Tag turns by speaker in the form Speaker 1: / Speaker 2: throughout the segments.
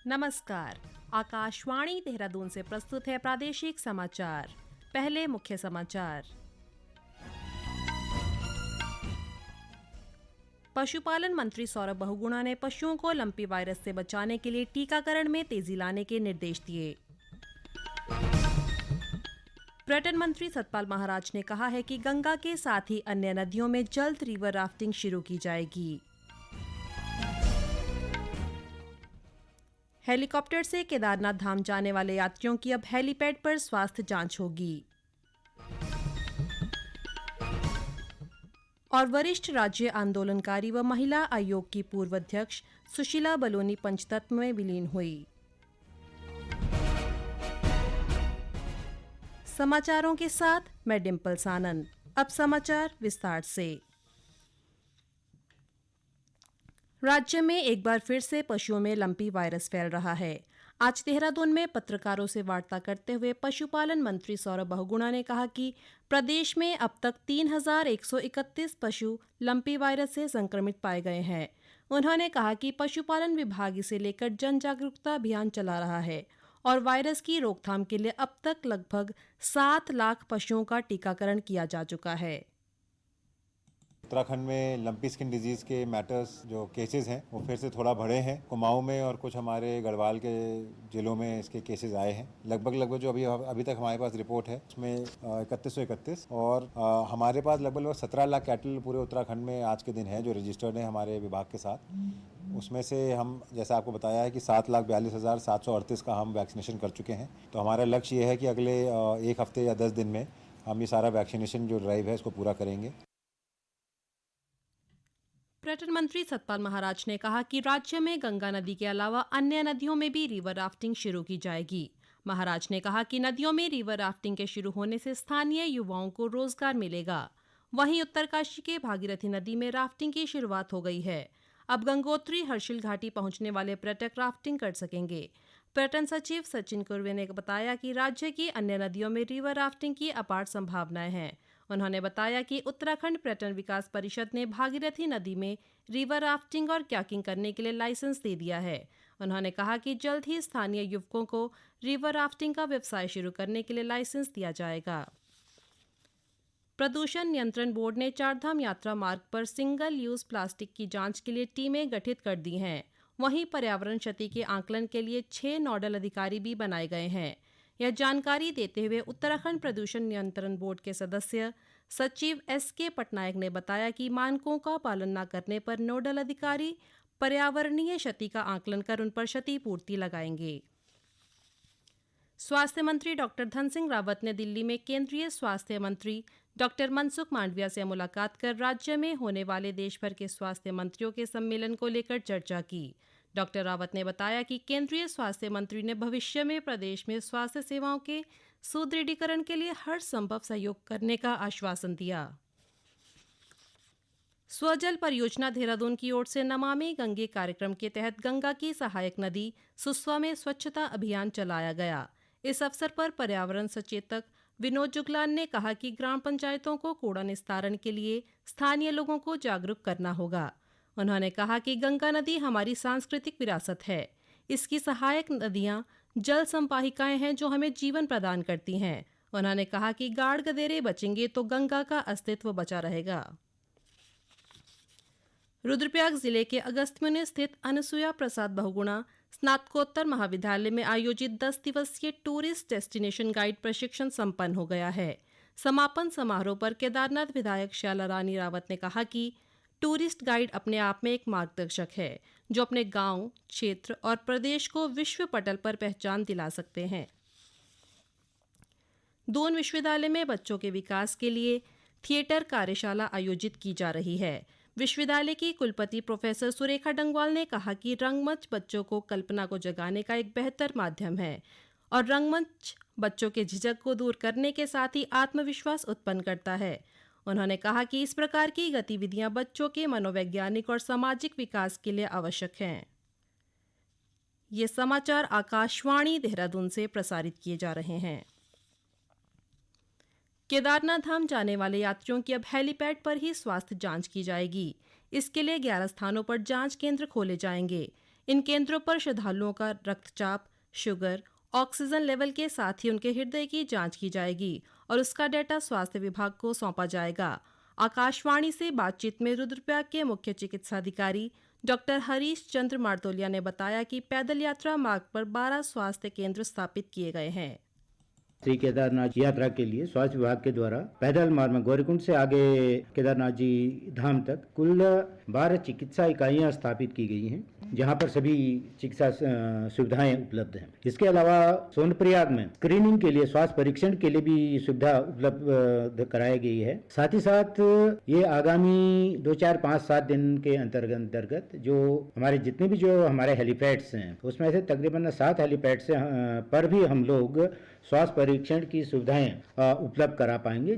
Speaker 1: नमस्कार। आकाशवाणी देहरादून से प्रस्तुत है प्रादेशिक समाचार। पहले मुख्य समाचार। पशुपालन मंत्री सौरभ बहुगुणा ने पशुओं को लंपी वायरस से बचाने के लिए टीकाकरण में तेजी लाने के निर्देश दिए। पर्यटन मंत्री सतपाल महाराज ने कहा है कि गंगा के साथ ही अन्य नदियों में जल्द रिवर राफ्टिंग शुरू की जाएगी। हेलीकॉप्टर से केदारनाथ धाम जाने वाले यात्रियों की अब हेलीपैड पर स्वास्थ्य जांच होगी। और वरिष्ठ राज्य आंदोलनकारी व महिला आयोग की पूर्व अध्यक्ष सुशीला बलोनी पंचतत्व में विलीन हुई। समाचारों के साथ मैं डिम्पल सानन। अब समाचार विस्तार से। राज्य में एक बार फिर से पशुओं में लंपी वायरस फैल रहा है। आज देहरादून में पत्रकारों से वार्ता करते हुए पशुपालन मंत्री सौरभ बहुगुणा ने कहा कि प्रदेश में अब तक 3,131 पशु लंपी वायरस से संक्रमित पाए गए हैं। उन्होंने कहा कि पशुपालन विभाग इसे लेकर जन जागरूकता अभियान चला रहा है और वायरस की रोकथाम के लिए अब तक लगभग 7 लाख पशुओं का टीकाकरण किया जा चुका है।
Speaker 2: उत्तराखंड में लंपी स्किन डिजीज के मैटर्स जो केसेस हैं वो फिर से थोड़ा बढ़े हैं। कुमाऊं में और कुछ हमारे गढ़वाल के जिलों में इसके केसेस आए हैं। लगभग जो अभी तक हमारे पास रिपोर्ट है उसमें 3131 और हमारे पास लगभग 17 लाख कैटल पूरे उत्तराखंड में आज के दिन है जो रजिस्टर्ड है हमारे विभाग के साथ। उसमें से हम जैसा आपको बताया है कि 7,42,738 का हम वैक्सीनेशन कर चुके हैं। तो हमारा लक्ष्य ये है कि अगले एक हफ्ते या 10 दिन में हम ये सारा वैक्सीनेशन जो ड्राइव है इसको पूरा करेंगे।
Speaker 1: पर्यटन मंत्री सतपाल महाराज ने कहा कि राज्य में गंगा नदी के अलावा अन्य नदियों में भी रिवर राफ्टिंग शुरू की जाएगी। महाराज ने कहा कि नदियों में रिवर राफ्टिंग के शुरू होने से स्थानीय युवाओं को रोजगार मिलेगा। वहीं उत्तरकाशी के भागीरथी नदी में राफ्टिंग की शुरुआत हो गई है। अब गंगोत्री हर्षिल घाटी पहुंचने वाले पर्यटक राफ्टिंग कर सकेंगे। पर्यटन सचिव सचिन कुर्वे ने बताया कि राज्य की अन्य नदियों में रिवर राफ्टिंग की अपार संभावनाएं हैं। उन्होंने बताया कि उत्तराखंड पर्यटन विकास परिषद ने भागीरथी नदी में रिवर राफ्टिंग और क्याकिंग करने के लिए लाइसेंस दे दिया है। उन्होंने कहा कि जल्द ही स्थानीय युवकों को रिवर राफ्टिंग का व्यवसाय शुरू करने के लिए लाइसेंस दिया जाएगा। प्रदूषण नियंत्रण बोर्ड ने चारधाम यात्रा मार्ग पर सिंगल यूज प्लास्टिक की जांच के लिए टीमें गठित कर दी हैं। वहीं पर्यावरण क्षति के आकलन के लिए 6 नोडल अधिकारी भी बनाए गए हैं। यह जानकारी देते हुए उत्तराखंड प्रदूषण नियंत्रण बोर्ड के सदस्य सचिव SK पटनायक ने बताया कि मानकों का पालन न करने पर नोडल अधिकारी पर्यावरणीय क्षति का आकलन कर उन पर क्षतिपूर्ति लगाएंगे। स्वास्थ्य मंत्री डॉक्टर धन सिंह रावत ने दिल्ली में केंद्रीय स्वास्थ्य मंत्री डॉक्टर मनसुख मांडविया से मुलाकात कर राज्य में होने वाले देश भर के स्वास्थ्य मंत्रियों के सम्मेलन को लेकर चर्चा की। डॉक्टर रावत ने बताया कि केंद्रीय स्वास्थ्य मंत्री ने भविष्य में प्रदेश में स्वास्थ्य सेवाओं के सुदृढ़ीकरण के लिए हर संभव सहयोग करने का आश्वासन दिया। स्वजल परियोजना देहरादून की ओर से नमामि गंगे कार्यक्रम के तहत गंगा की सहायक नदी सुस्वा में स्वच्छता अभियान चलाया गया। इस अवसर पर पर्यावरण सचेतक विनोद जुगलान ने कहा कि ग्राम पंचायतों को कूड़ा निस्तारण के लिए स्थानीय लोगों को जागरूक करना होगा। उन्होंने कहा कि गंगा नदी हमारी सांस्कृतिक विरासत है। इसकी सहायक नदियां जल संवाहिकाएं हैं जो हमें जीवन प्रदान करती हैं। उन्होंने कहा कि गाड़ गदेरे बचेंगे तो गंगा का अस्तित्व बचा रहेगा। रुद्रप्रयाग जिले के अगस्त्यमुनि स्थित अनुसुया प्रसाद बहुगुणा स्नातकोत्तर महाविद्यालय में आयोजित 10 दिवसीय टूरिस्ट डेस्टिनेशन गाइड प्रशिक्षण संपन्न हो गया है। समापन समारोह पर केदारनाथ विधायक श्याला रानी रावत ने कहा कि टूरिस्ट गाइड अपने आप में एक मार्गदर्शक है जो अपने गांव, क्षेत्र और प्रदेश को विश्व पटल पर पहचान दिला सकते हैं। दून विश्वविद्यालय में बच्चों के विकास के लिए थिएटर कार्यशाला आयोजित की जा रही है। विश्वविद्यालय की कुलपति प्रोफेसर सुरेखा डंगवाल ने कहा कि रंगमंच बच्चों को कल्पना को जगाने का एक बेहतर माध्यम है और रंगमंच बच्चों के झिझक को दूर करने के साथ ही आत्मविश्वास उत्पन्न करता है। उन्होंने कहा कि इस प्रकार की गतिविधियां बच्चों के मनोवैज्ञानिक और सामाजिक विकास के लिए आवश्यक हैं। ये समाचार आकाशवाणी देहरादून से प्रसारित किए जा रहे हैं। केदारनाथ धाम जाने वाले यात्रियों की अब हेलीपैड पर ही स्वास्थ्य जांच की जाएगी। इसके लिए 11 स्थानों पर जांच केंद्र खोले जाएंगे। इन केंद्रों पर श्रद्धालुओं का रक्तचाप, शुगर, ऑक्सीजन लेवल के साथ ही उनके हृदय की जांच की जाएगी और उसका डेटा स्वास्थ्य विभाग को सौंपा जाएगा। आकाशवाणी से बातचीत में रुद्रप्रयाग के मुख्य चिकित्साधिकारी डॉक्टर हरीश चंद्र मार्तोलिया ने बताया कि पैदल यात्रा मार्ग पर 12 स्वास्थ्य केंद्र स्थापित किए गए हैं।
Speaker 3: श्री केदारनाथ यात्रा के लिए स्वास्थ्य विभाग के द्वारा पैदल मार्ग में गौरीकुंड से आगे केदारनाथ जी धाम तक कुल 12 चिकित्सा इकाइयां स्थापित की गई हैं, जहां पर सभी चिकित्सा सुविधाएं उपलब्ध हैं। इसके अलावा सोनप्रयाग में स्क्रीनिंग के लिए, स्वास्थ्य परीक्षण के लिए भी सुविधा उपलब्ध कराई गई है। साथ ही साथ ये आगामी 2, 4, 5, 7 दिन के अंतर्गत जो हमारे जितने भी जो हमारे हेलीपैड्स हैं, उसमें से तकरीबन 7 हेलीपैड्स पर भी हम लोग स्वास्थ्य परीक्षण की सुविधाएं उपलब्ध करा पाएंगे।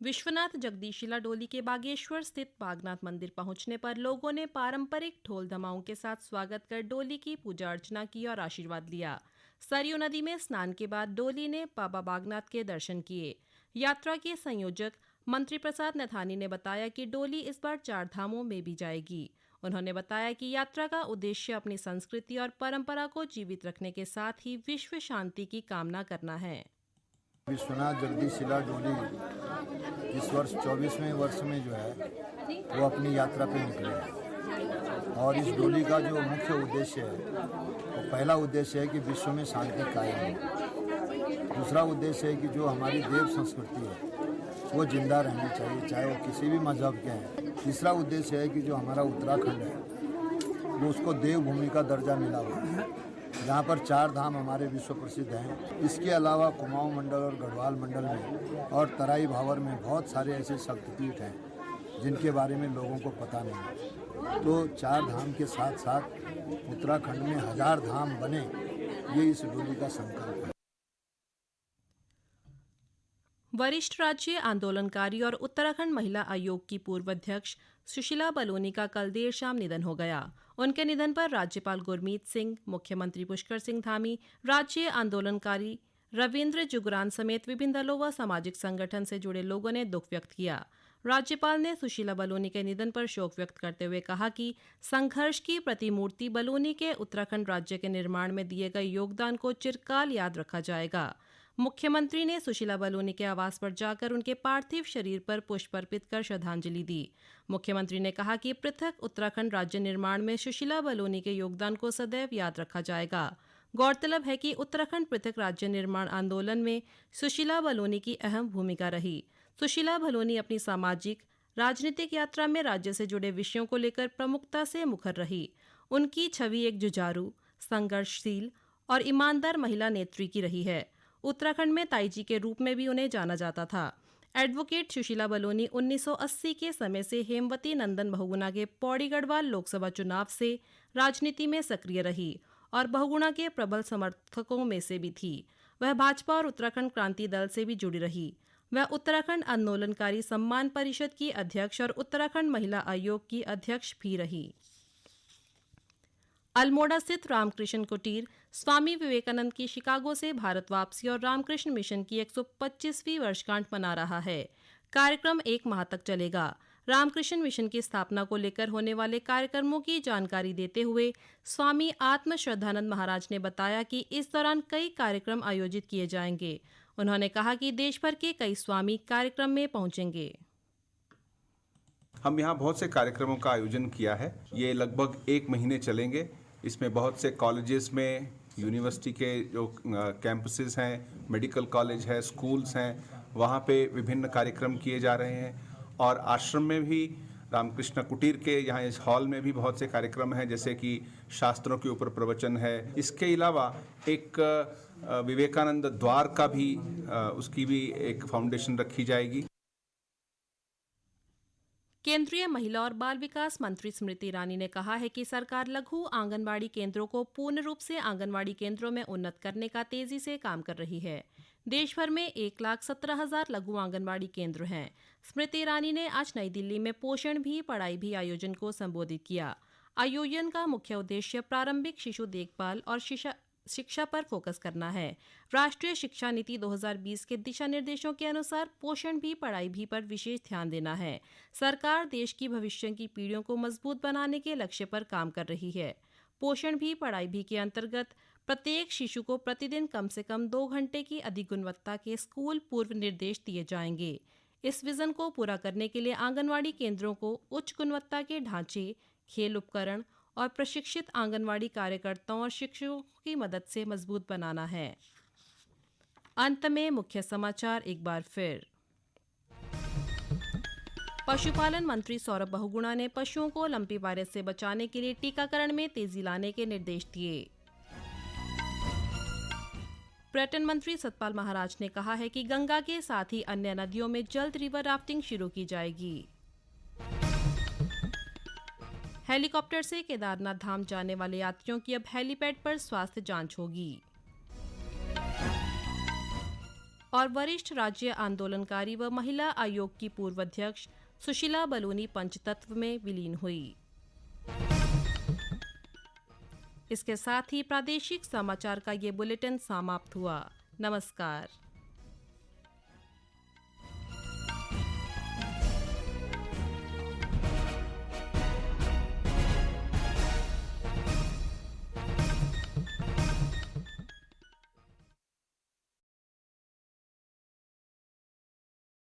Speaker 1: विश्वनाथ जगदीशिला डोली के बागेश्वर स्थित बागनाथ मंदिर पहुंचने पर लोगों ने पारंपरिक ढोल धमाओं के साथ स्वागत कर डोली की पूजा अर्चना की और आशीर्वाद लिया। सरयू नदी में स्नान के बाद डोली ने बाबा बागनाथ के दर्शन किए। यात्रा के संयोजक मंत्री प्रसाद नथानी ने बताया कि डोली इस बार 4 धामों में भी जाएगी। उन्होंने बताया कि यात्रा का उद्देश्य अपनी संस्कृति और परंपरा को जीवित रखने के साथ ही विश्व शांति की कामना करना है।
Speaker 4: विश्वनाथ जगदीशिला डोली इस वर्ष 24वें वर्ष में जो है वो अपनी यात्रा पे निकले हैं और इस डोली का जो मुख्य उद्देश्य है वो पहला उद्देश्य है कि विश्व में शांति कायम हो। दूसरा उद्देश्य है कि जो हमारी देव संस्कृति है वो जिंदा रहनी चाहिए, चाहे वो किसी भी मजहब के हैं। तीसरा उद्देश्य है कि जो हमारा उत्तराखंड है वो उसको देवभूमि का दर्जा मिला हुआ है, जहाँ पर 4 धाम हमारे विश्व प्रसिद्ध हैं। इसके अलावा कुमाऊं मंडल और गढ़वाल मंडल में और तराई भावर में बहुत सारे ऐसे शक्तिपीठ हैं जिनके बारे में लोगों को पता नहीं है। तो 4 धाम के साथ साथ उत्तराखंड में 1000 धाम बने, ये इस डोली का संकल्प है।
Speaker 1: वरिष्ठ राज्य आंदोलनकारी और उत्तराखंड महिला आयोग की पूर्व अध्यक्ष सुशीला बलोनी का कल देर शाम निधन हो गया। उनके निधन पर राज्यपाल गुरमीत सिंह, मुख्यमंत्री पुष्कर सिंह धामी, राज्य आंदोलनकारी रविंद्र जुगरान समेत विभिन्न दलों व सामाजिक संगठन से जुड़े लोगों ने दुख व्यक्त किया। राज्यपाल ने सुशीला बलोनी के निधन पर शोक व्यक्त करते हुए कहा कि संघर्ष की प्रतिमूर्ति बलोनी के उत्तराखंड राज्य के निर्माण में दिए गए योगदान को चिरकाल याद रखा जाएगा। मुख्यमंत्री ने सुशीला बलोनी के आवास पर जाकर उनके पार्थिव शरीर पर पुष्प अर्पित कर श्रद्धांजलि दी। मुख्यमंत्री ने कहा कि पृथक उत्तराखंड राज्य निर्माण में सुशीला बलोनी के योगदान को सदैव याद रखा जाएगा। गौरतलब है कि उत्तराखंड पृथक राज्य निर्माण आंदोलन में सुशीला बलोनी की अहम भूमिका रही। सुशीला बलोनी अपनी सामाजिक राजनीतिक यात्रा में राज्य से जुड़े विषयों को लेकर प्रमुखता से मुखर रही। उनकी छवि एक जुझारू, संघर्षशील और ईमानदार महिला नेत्री की रही है। उत्तराखंड में ताईजी के रूप में भी उन्हें जाना जाता था। एडवोकेट सुशीला बलोनी 1980 के समय से हेमवती नंदन बहुगुणा के पौड़ी गढ़वाल लोकसभा चुनाव से राजनीति में सक्रिय रही और बहुगुणा के प्रबल समर्थकों में से भी थी। वह भाजपा और उत्तराखंड क्रांति दल से भी जुड़ी रही। वह उत्तराखंड आंदोलनकारी सम्मान परिषद की अध्यक्ष और उत्तराखंड महिला आयोग की अध्यक्ष भी रही। अल्मोड़ा स्थित रामकृष्ण कुटीर स्वामी विवेकानंद की शिकागो से भारत वापसी और रामकृष्ण मिशन की 125वीं वर्षगांठ मना रहा है। कार्यक्रम 1 माह तक चलेगा। रामकृष्ण मिशन की स्थापना को लेकर होने वाले कार्यक्रमों की जानकारी देते हुए स्वामी आत्म श्रद्धानंद महाराज ने बताया कि इस दौरान कई कार्यक्रम आयोजित किए जाएंगे। उन्होंने कहा कि देश भर के कई स्वामी कार्यक्रम में पहुंचेंगे।
Speaker 5: हम यहाँ बहुत से कार्यक्रमों का आयोजन किया है। ये लगभग 1 महीने चलेंगे। इसमें बहुत से कॉलेजेस में, यूनिवर्सिटी के जो कैंपसेस हैं, मेडिकल कॉलेज है, स्कूल्स हैं, वहाँ पे विभिन्न कार्यक्रम किए जा रहे हैं। और आश्रम में भी रामकृष्ण कुटीर के यहाँ इस हॉल में भी बहुत से कार्यक्रम हैं, जैसे कि शास्त्रों के ऊपर प्रवचन है। इसके अलावा एक विवेकानंद द्वार का भी उसकी भी एक फाउंडेशन रखी जाएगी।
Speaker 1: केंद्रीय महिला और बाल विकास मंत्री स्मृति ईरानी ने कहा है कि सरकार लघु आंगनवाड़ी केंद्रों को पूर्ण रूप से आंगनवाड़ी केंद्रों में उन्नत करने का तेजी से काम कर रही है। देश भर में 1,17,000 लघु आंगनवाड़ी केंद्र हैं। स्मृति ईरानी ने आज नई दिल्ली में पोषण भी पढ़ाई भी आयोजन को संबोधित किया। आयोजन का मुख्य उद्देश्य प्रारंभिक शिशु देखभाल और शिक्षा पर फोकस करना है। राष्ट्रीय शिक्षा नीति 2020 के दिशा निर्देशों के अनुसार पोषण भी पढ़ाई भी पर विशेष ध्यान देना है। सरकार देश की भविष्य की पीढ़ियों को मजबूत बनाने के लक्ष्य पर काम कर रही है। पोषण भी पढ़ाई भी के अंतर्गत प्रत्येक शिशु को प्रतिदिन कम से कम 2 घंटे की अधिक गुणवत्ता के स्कूल पूर्व निर्देश दिए जाएंगे। इस विजन को पूरा करने के लिए आंगनवाड़ी केंद्रों को उच्च गुणवत्ता के ढांचे, खेल उपकरण और प्रशिक्षित आंगनवाड़ी कार्यकर्ताओं और शिक्षकों की मदद से मजबूत बनाना है। अंत में मुख्य समाचार एक बार फिर। पशुपालन मंत्री सौरभ बहुगुणा ने पशुओं को लंपी वायरस से बचाने के लिए टीकाकरण में तेजी लाने के निर्देश दिए। पर्यटन मंत्री सतपाल महाराज ने कहा है कि गंगा के साथ ही अन्य नदियों में जल्द रिवर राफ्टिंग शुरू की जाएगी। हेलीकॉप्टर से केदारनाथ धाम जाने वाले यात्रियों की अब हेलीपैड पर स्वास्थ्य जांच होगी। और वरिष्ठ राज्य आंदोलनकारी व महिला आयोग की पूर्व अध्यक्ष सुशीला बलूनी पंचतत्व में विलीन हुई। इसके साथ ही प्रादेशिक समाचार का ये बुलेटिन समाप्त हुआ। नमस्कार।